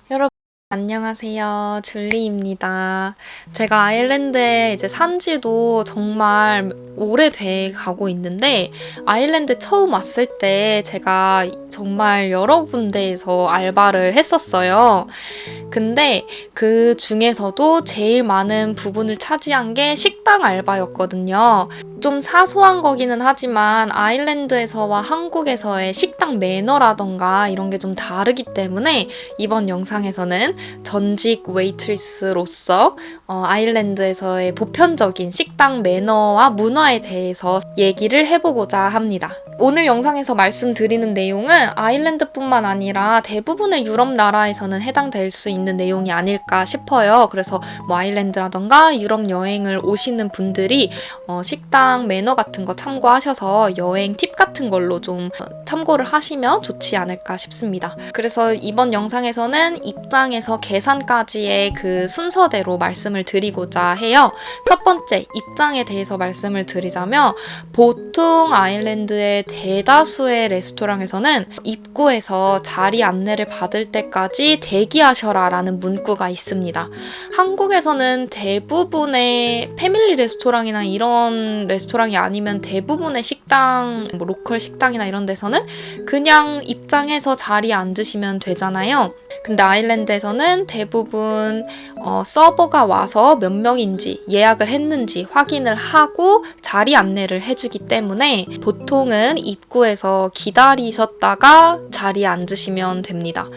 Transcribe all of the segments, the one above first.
여러분, 안녕하세요. 줄리입니다. 제가 아일랜드에 이제 산 지도 정말 오래돼 가고 있는데, 아일랜드 처음 왔을 때 제가 정말 여러 군데에서 알바를 했었어요. 근데 그 중에서도 제일 많은 부분을 차지한 게 식당 알바였거든요. 좀 사소한 거기는 하지만 아일랜드에서와 한국에서의 식당 매너라던가 이런 게 좀 다르기 때문에 이번 영상에서는 전직 웨이트리스로서 아일랜드에서의 보편적인 식당 매너와 문화에 대해서 얘기를 해보고자 합니다. 오늘 영상에서 말씀드리는 내용은 아일랜드뿐만 아니라 대부분의 유럽 나라에서는 해당될 수 있는 내용이 아닐까 싶어요. 그래서 뭐 아일랜드라던가 유럽 여행을 오시는 분들이 식당 매너 같은 거 참고하셔서 여행 팁 같은 걸로 좀 참고를 하시면 좋지 않을까 싶습니다. 그래서 이번 영상에서는 입장에서 계산까지의 그 순서대로 말씀을 드리고자 해요. 첫 번째, 입장에 대해서 말씀을 드리자면 보통 아일랜드의 대다수의 레스토랑에서는 입구에서 자리 안내를 받을 때까지 대기하셔라 라는 문구가 있습니다. 한국에서는 대부분의 패밀리 레스토랑이나 이런 레스토랑이 아니면 대부분의 식당, 뭐 로컬 식당이나 이런 데서는 그냥 입장해서 자리에 앉으시면 되잖아요. 근데 아일랜드에서는 대부분 서버가 와서 몇 명인지 예약을 했는지 확인을 하고 자리 안내를 해주기 때문에 보통은 입구에서 기다리셨다가 자리에 앉으시면 됩니다.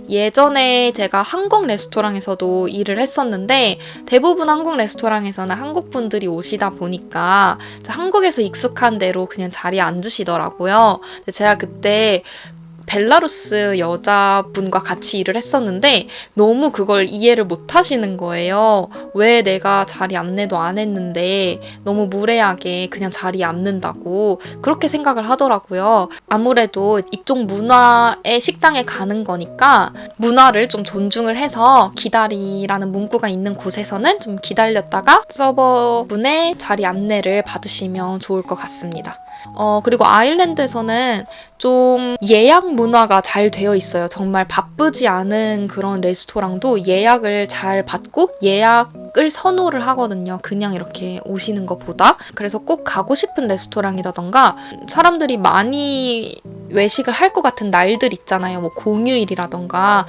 예전에 제가 한국 레스토랑에서도 일을 했었는데 대부분 한국 레스토랑에서는 한국 분들이 오시다 보니까 한국에서 익숙한 대로 그냥 자리에 앉으시더라고요. 제가 그때 벨라루스 여자분과 같이 일을 했었는데 너무 그걸 이해를 못 하시는 거예요. 왜 내가 자리 안내도 안 했는데 너무 무례하게 그냥 자리에 앉는다고 그렇게 생각을 하더라고요. 아무래도 이쪽 문화의 식당에 가는 거니까 문화를 좀 존중을 해서 기다리라는 문구가 있는 곳에서는 좀 기다렸다가 서버분의 자리 안내를 받으시면 좋을 것 같습니다. 그리고 아일랜드에서는 좀 예약 문화가 잘 되어 있어요. 정말 바쁘지 않은 그런 레스토랑도 예약을 잘 받고 예약을 선호를 하거든요. 그냥 이렇게 오시는 것보다. 그래서 꼭 가고 싶은 레스토랑이라던가 사람들이 많이 외식을 할 것 같은 날들 있잖아요. 뭐 공휴일이라던가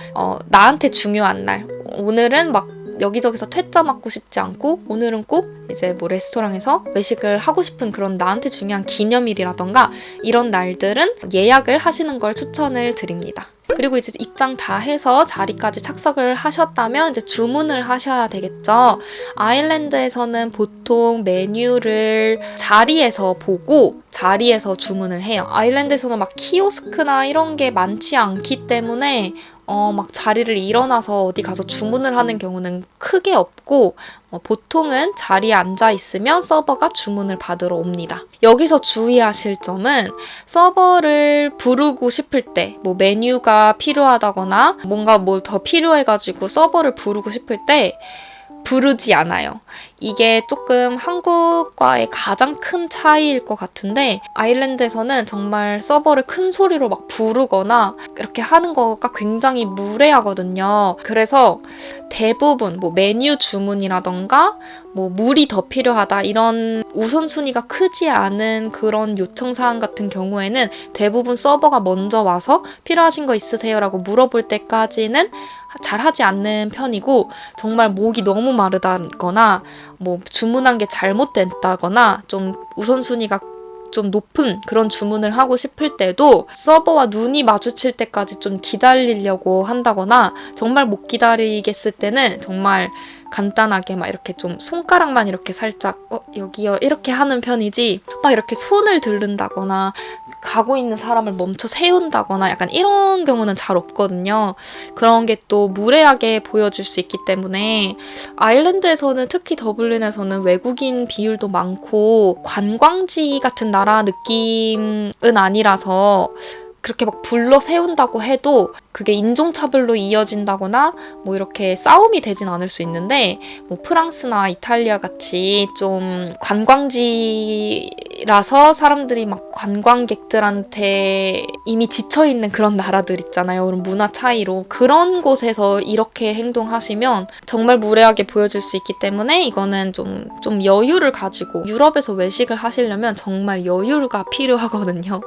나한테 중요한 날. 오늘은 막 여기저기서 퇴짜 맞고 싶지 않고 오늘은 꼭 이제 뭐 레스토랑에서 외식을 하고 싶은 그런 나한테 중요한 기념일이라던가 이런 날들은 예약을 하시는 걸 추천을 드립니다. 그리고 이제 입장 다 해서 자리까지 착석을 하셨다면 이제 주문을 하셔야 되겠죠. 아일랜드에서는 보통 메뉴를 자리에서 보고 자리에서 주문을 해요. 아일랜드에서는 막 키오스크나 이런 게 많지 않기 때문에 막 자리를 일어나서 어디 가서 주문을 하는 경우는 크게 없고 보통은 자리에 앉아 있으면 서버가 주문을 받으러 옵니다. 여기서 주의하실 점은 서버를 부르고 싶을 때 뭐 메뉴가 필요하다거나 뭔가 뭐 더 필요해가지고 서버를 부르고 싶을 때 부르지 않아요. 이게 조금 한국과의 가장 큰 차이일 것 같은데 아일랜드에서는 정말 서버를 큰 소리로 막 부르거나 이렇게 하는 거가 굉장히 무례하거든요. 그래서 대부분 뭐 메뉴 주문이라던가 뭐 물이 더 필요하다 이런 우선순위가 크지 않은 그런 요청사항 같은 경우에는 대부분 서버가 먼저 와서 필요하신 거 있으세요? 라고 물어볼 때까지는 잘 하지 않는 편이고 정말 목이 너무 마르다거나 뭐 주문한 게 잘못됐다거나 좀 우선순위가 좀 높은 그런 주문을 하고 싶을 때도 서버와 눈이 마주칠 때까지 좀 기다리려고 한다거나 정말 못 기다리겠을 때는 정말 간단하게 막 이렇게 좀 손가락만 이렇게 살짝 여기요 이렇게 하는 편이지 막 이렇게 손을 들른다거나 가고 있는 사람을 멈춰 세운다거나 약간 이런 경우는 잘 없거든요. 그런 게 또 무례하게 보여질 수 있기 때문에 아일랜드에서는 특히 더블린에서는 외국인 비율도 많고 관광지 같은 나라 느낌은 아니라서 그렇게 막 불러 세운다고 해도 그게 인종차별로 이어진다거나 뭐 이렇게 싸움이 되진 않을 수 있는데 뭐 프랑스나 이탈리아 같이 좀 관광지 나라라서 사람들이 막 관광객들한테 이미 지쳐있는 그런 나라들 있잖아요. 그런 문화 차이로. 그런 곳에서 이렇게 행동하시면 정말 무례하게 보여질 수 있기 때문에 이거는 좀 여유를 가지고 유럽에서 외식을 하시려면 정말 여유가 필요하거든요.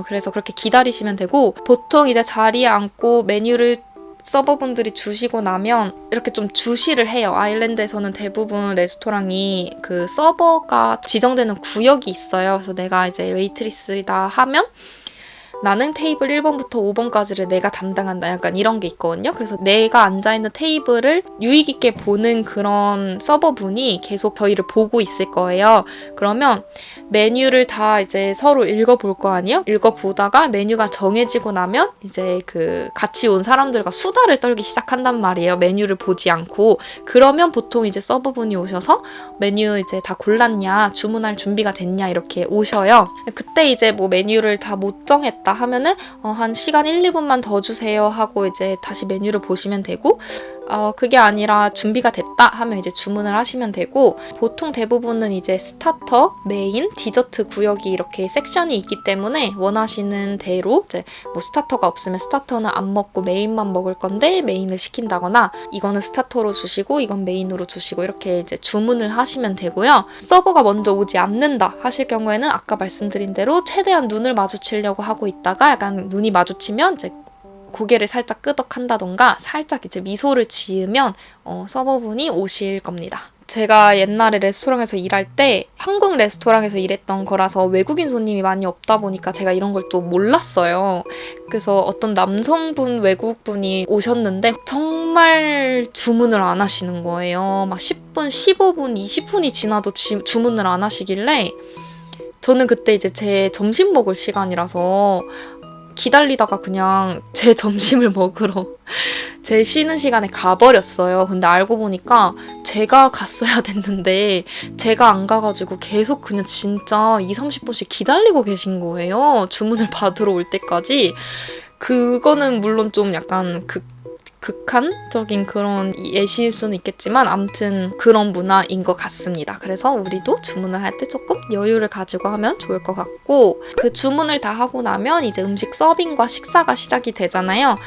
그래서 그렇게 기다리시면 되고 보통 이제 자리에 앉고 메뉴를 서버분들이 주시고 나면 이렇게 좀 주시를 해요. 아일랜드에서는 대부분 레스토랑이 그 서버가 지정되는 구역이 있어요. 그래서 내가 이제 웨이트리스다 하면 나는 테이블 1번부터 5번까지를 내가 담당한다. 약간 이런 게 있거든요. 그래서 내가 앉아있는 테이블을 유의 깊게 보는 그런 서버분이 계속 저희를 보고 있을 거예요. 그러면 메뉴를 다 이제 서로 읽어볼 거 아니에요? 읽어보다가 메뉴가 정해지고 나면 이제 그 같이 온 사람들과 수다를 떨기 시작한단 말이에요. 메뉴를 보지 않고. 그러면 보통 이제 서버분이 오셔서 메뉴 이제 다 골랐냐, 주문할 준비가 됐냐 이렇게 오셔요. 그때 이제 뭐 메뉴를 다 못 정했다 하면은 한 시간 1, 2분만 더 주세요 하고 이제 다시 메뉴를 보시면 되고 그게 아니라 준비가 됐다 하면 이제 주문을 하시면 되고 보통 대부분은 이제 스타터, 메인, 디저트 구역이 이렇게 섹션이 있기 때문에 원하시는 대로 이제 뭐 스타터가 없으면 스타터는 안 먹고 메인만 먹을 건데 메인을 시킨다거나 이거는 스타터로 주시고 이건 메인으로 주시고 이렇게 이제 주문을 하시면 되고요. 서버가 먼저 오지 않는다 하실 경우에는 아까 말씀드린 대로 최대한 눈을 마주치려고 하고 있다가 약간 눈이 마주치면 이제 고개를 살짝 끄덕한다던가 살짝 이제 미소를 지으면 서버분이 오실 겁니다. 제가 옛날에 레스토랑에서 일할 때 한국 레스토랑에서 일했던 거라서 외국인 손님이 많이 없다 보니까 제가 이런 걸 또 몰랐어요. 그래서 어떤 남성분 외국분이 오셨는데 정말 주문을 안 하시는 거예요. 막 10분, 15분, 20분이 지나도 주문을 안 하시길래 저는 그때 이제 제 점심 먹을 시간이라서 기다리다가 그냥 제 점심을 먹으러 제 쉬는 시간에 가버렸어요. 근데 알고 보니까 제가 갔어야 됐는데 제가 안 가가지고 계속 그냥 진짜 2, 30분씩 기다리고 계신 거예요. 주문을 받으러 올 때까지. 그거는 물론 좀 약간 극한적인 그런 예시일 수는 있겠지만 아무튼 그런 문화인 것 같습니다. 그래서 우리도 주문을 할 때 조금 여유를 가지고 하면 좋을 것 같고 그 주문을 다 하고 나면 이제 음식 서빙과 식사가 시작이 되잖아요.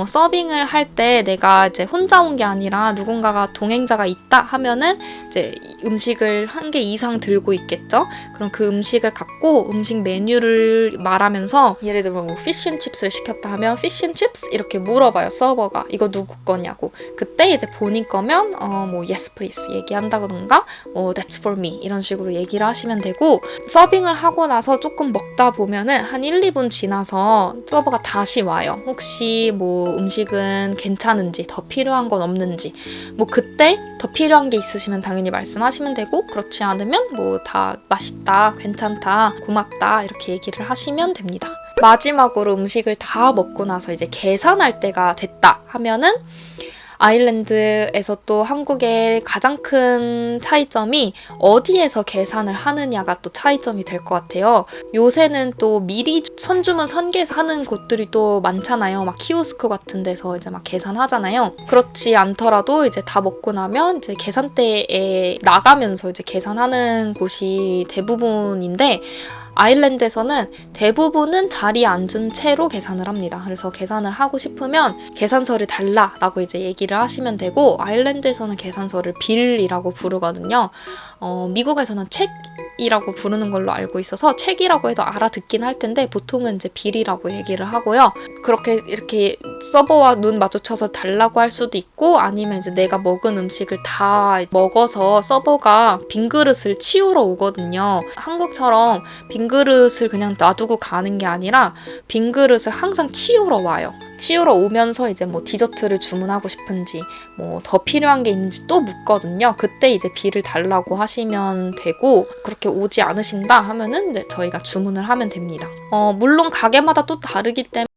서빙을 할 때 내가 이제 혼자 온 게 아니라 누군가가 동행자가 있다 하면은 이제 음식을 한 개 이상 들고 있겠죠. 그럼 그 음식을 갖고 음식 메뉴를 말하면서 예를 들면 뭐 피쉬앤칩스를 시켰다 하면 피쉬앤칩스 이렇게 물어봐요. 서버가. 이거 누구 거냐고. 그때 이제 본인 거면 뭐 yes please 얘기한다던가 that's for me 이런 식으로 얘기를 하시면 되고 서빙을 하고 나서 조금 먹다 보면은 한 1, 2분 지나서 서버가 다시 와요. 혹시 뭐 음식은 괜찮은지 더 필요한 건 없는지 뭐 그때 더 필요한 게 있으시면 당연히 말씀하시면 되고 그렇지 않으면 뭐 다 맛있다, 괜찮다, 고맙다 이렇게 얘기를 하시면 됩니다. 마지막으로 음식을 다 먹고 나서 이제 계산할 때가 됐다 하면은 아일랜드에서 또 한국의 가장 큰 차이점이 어디에서 계산을 하느냐가 또 차이점이 될 것 같아요. 요새는 또 미리 선주문 선계하는 곳들이 또 많잖아요. 막 키오스크 같은 데서 이제 막 계산하잖아요. 그렇지 않더라도 이제 다 먹고 나면 이제 계산대에 나가면서 이제 계산하는 곳이 대부분인데 아일랜드에서는 대부분은 자리에 앉은 채로 계산을 합니다. 그래서 계산을 하고 싶으면 계산서를 달라라고 이제 얘기를 하시면 되고 아일랜드에서는 계산서를 빌이라고 부르거든요. 미국에서는 책이라고 부르는 걸로 알고 있어서 책이라고 해도 알아듣긴 할 텐데 보통은 이제 빌이라고 얘기를 하고요. 그렇게 이렇게 서버와 눈 마주쳐서 달라고 할 수도 있고 아니면 이제 내가 먹은 음식을 다 먹어서 서버가 빈 그릇을 치우러 오거든요. 한국처럼 빈 그릇을 그냥 놔두고 가는 게 아니라 빈 그릇을 항상 치우러 와요. 치우러 오면서 이제 뭐 디저트를 주문하고 싶은지 뭐 더 필요한 게 있는지 또 묻거든요. 그때 이제 비를 달라고 하시면 되고 그렇게 오지 않으신다 하면은 이제 저희가 주문을 하면 됩니다. 물론 가게마다 또 다르기 때문에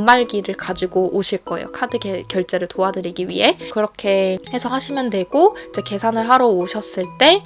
단말기를 가지고 오실 거예요. 카드 결제를 도와드리기 위해. 그렇게 해서 하시면 되고, 이제 계산을 하러 오셨을 때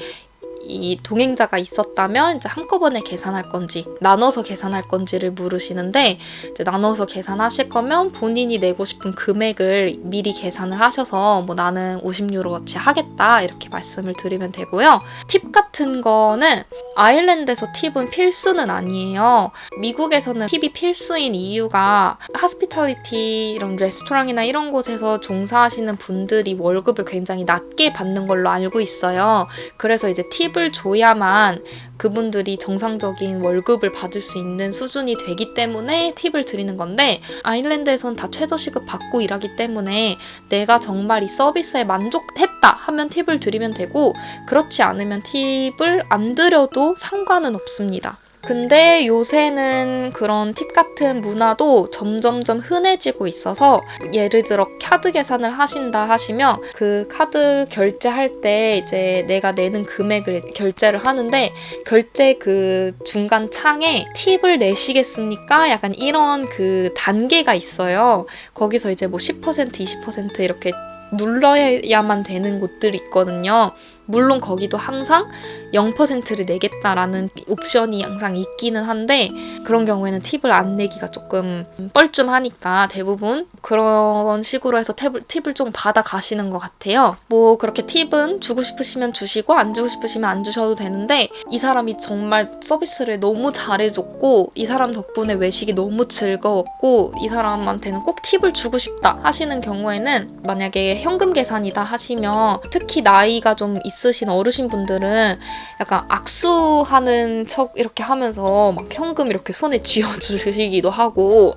이 동행자가 있었다면 이제 한꺼번에 계산할 건지 나눠서 계산할 건지를 물으시는데, 이제 나눠서 계산하실 거면 본인이 내고 싶은 금액을 미리 계산을 하셔서 뭐 나는 50유로어치 하겠다 이렇게 말씀을 드리면 되고요. 팁 같은 거는 아일랜드에서 팁은 필수는 아니에요. 미국에서는 팁이 필수인 이유가 하스피탈리티 이런 레스토랑이나 이런 곳에서 종사하시는 분들이 월급을 굉장히 낮게 받는 걸로 알고 있어요. 그래서 이제 팁을 줘야만 그분들이 정상적인 월급을 받을 수 있는 수준이 되기 때문에 팁을 드리는 건데, 아일랜드에선 다 최저시급 받고 일하기 때문에 내가 정말 이 서비스에 만족했다 하면 팁을 드리면 되고, 그렇지 않으면 팁을 안 드려도 상관은 없습니다. 근데 요새는 그런 팁 같은 문화도 점점점 흔해지고 있어서, 예를 들어 카드 계산을 하신다 하시면 그 카드 결제할 때 이제 내가 내는 금액을 결제를 하는데, 결제 그 중간 창에 팁을 내시겠습니까? 약간 이런 그 단계가 있어요. 거기서 이제 뭐 10%, 20% 이렇게 눌러야만 되는 곳들이 있거든요. 물론 거기도 항상 0%를 내겠다라는 옵션이 항상 있기는 한데, 그런 경우에는 팁을 안 내기가 조금 뻘쭘하니까 대부분 그런 식으로 해서 팁을 좀 받아 가시는 것 같아요. 뭐 그렇게 팁은 주고 싶으시면 주시고 안 주고 싶으시면 안 주셔도 되는데, 이 사람이 정말 서비스를 너무 잘해줬고 이 사람 덕분에 외식이 너무 즐거웠고 이 사람한테는 꼭 팁을 주고 싶다 하시는 경우에는, 만약에 현금 계산이다 하시면 특히 나이가 좀 있으신 어르신분들은 약간 악수하는 척 이렇게 하면서 막 현금 이렇게 손에 쥐어주시기도 하고,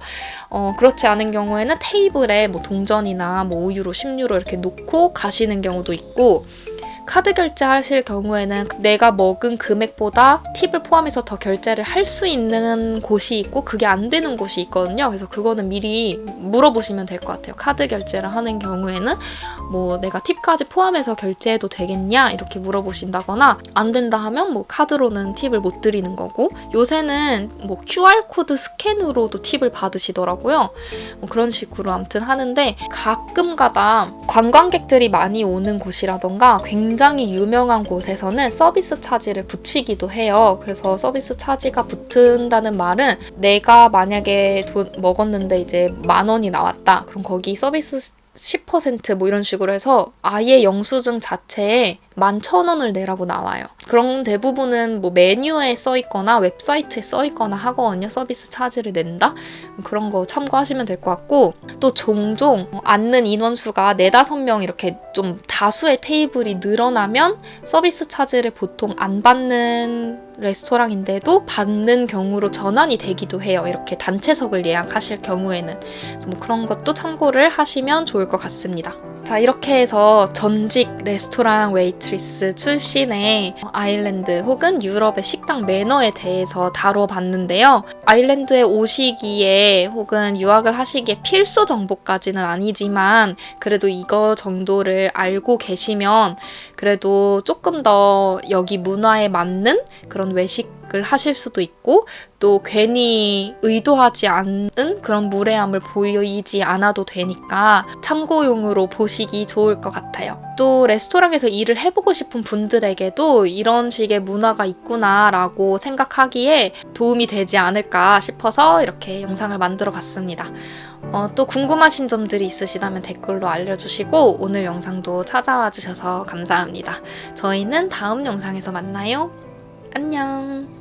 그렇지 않은 경우에는 테이블에 뭐 동전이나 뭐 5유로, 10유로 이렇게 놓고 가시는 경우도 있고, 카드 결제하실 경우에는 내가 먹은 금액보다 팁을 포함해서 더 결제를 할 수 있는 곳이 있고 그게 안 되는 곳이 있거든요. 그래서 그거는 미리 물어보시면 될 것 같아요. 카드 결제를 하는 경우에는 뭐 내가 팁까지 포함해서 결제해도 되겠냐 이렇게 물어보신다거나, 안 된다 하면 뭐 카드로는 팁을 못 드리는 거고, 요새는 뭐 QR코드 스캔으로도 팁을 받으시더라고요. 뭐 그런 식으로 아무튼 하는데, 가끔가다 관광객들이 많이 오는 곳이라던가 굉장히 유명한 곳에서는 서비스 차지를 붙이기도 해요. 그래서 서비스 차지가 붙은다는 말은, 내가 만약에 돈 먹었는데 이제 10,000원이 나왔다. 그럼 거기 서비스 10% 뭐 이런 식으로 해서 아예 영수증 자체에 11,000원을 내라고 나와요. 그런 대부분은 뭐 메뉴에 써있거나 웹사이트에 써있거나 하거든요. 서비스 차지를 낸다? 그런 거 참고하시면 될 것 같고, 또 종종 앉는 인원수가 4-5명 이렇게 좀 다수의 테이블이 늘어나면 서비스 차지를 보통 안 받는 레스토랑인데도 받는 경우로 전환이 되기도 해요. 이렇게 단체석을 예약하실 경우에는. 그래서 뭐 그런 것도 참고를 하시면 좋을 것 같습니다. 자, 이렇게 해서 전직 레스토랑 웨이트리스 출신의 아일랜드 혹은 유럽의 식당 매너에 대해서 다뤄봤는데요. 아일랜드에 오시기에 혹은 유학을 하시기에 필수 정보까지는 아니지만, 그래도 이거 정도를 알고 계시면 그래도 조금 더 여기 문화에 맞는 그런 외식을 하실 수도 있고, 또 괜히 의도하지 않은 그런 무례함을 보이지 않아도 되니까 참고용으로 보시기 좋을 것 같아요. 또 레스토랑에서 일을 해보고 싶은 분들에게도 이런 식의 문화가 있구나라고 생각하기에 도움이 되지 않을까 싶어서 이렇게 영상을 만들어 봤습니다. 또 궁금하신 점들이 있으시다면 댓글로 알려주시고, 오늘 영상도 찾아와 주셔서 감사합니다. 저희는 다음 영상에서 만나요. 안녕.